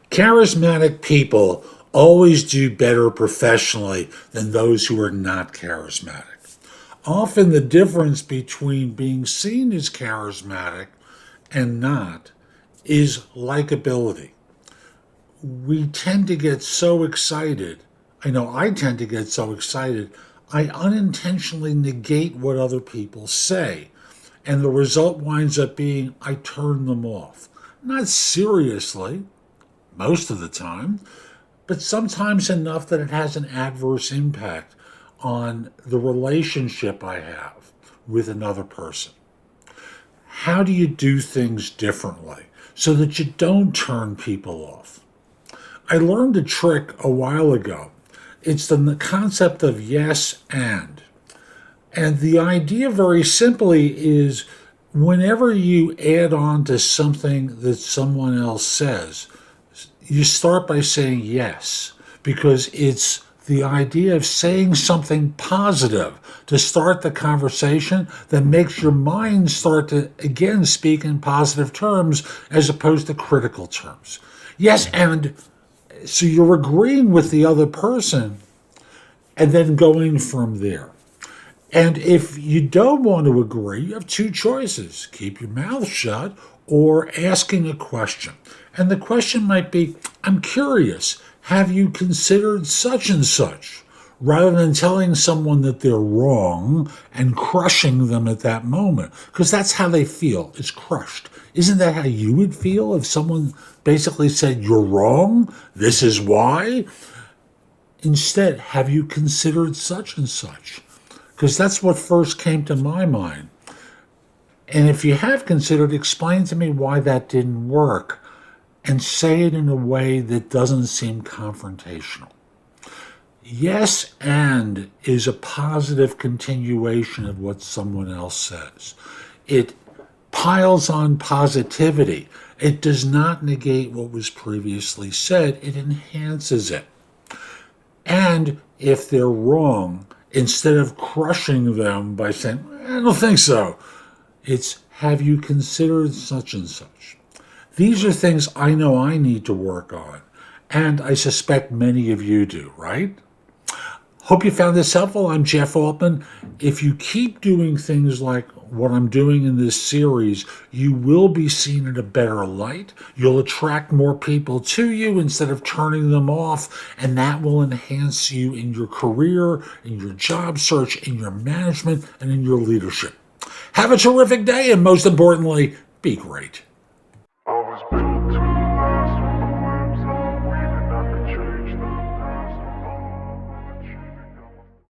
Charismatic people always do better professionally than those who are not charismatic. Often the difference between being seen as charismatic and not is likability. We tend to get so excited. I know I tend to get so excited, I unintentionally negate what other people say. And the result winds up being I turn them off. Not seriously, most of the time, but sometimes enough that it has an adverse impact on the relationship I have with another person. How do you do things differently so that you don't turn people off? I learned a trick a while ago. It's the concept of yes and. And the idea very simply is whenever you add on to something that someone else says, you start by saying yes, because it's the idea of saying something positive to start the conversation that makes your mind start to, again, speak in positive terms as opposed to critical terms. Yes, and so you're agreeing with the other person and then going from there. And if you don't want to agree, you have two choices. Keep your mouth shut or asking a question. And the question might be, I'm curious, have you considered such and such? Rather than telling someone that they're wrong and crushing them at that moment. Because that's how they feel, is crushed. Isn't that how you would feel if someone basically said, you're wrong, this is why? Instead, have you considered such and such? Because that's what first came to my mind. And if you have considered, explain to me why that didn't work and say it in a way that doesn't seem confrontational. Yes, and is a positive continuation of what someone else says. It piles on positivity. It does not negate what was previously said. It enhances it. And if they're wrong, instead of crushing them by saying, I don't think so, it's, have you considered such and such? These are things I know I need to work on, and I suspect many of you do, right? Hope you found this helpful. I'm Jeff Altman. If you keep doing things like what I'm doing in this series, you will be seen in a better light. You'll attract more people to you instead of turning them off, and that will enhance you in your career, in your job search, in your management, and in your leadership. Have a terrific day, and most importantly, be great.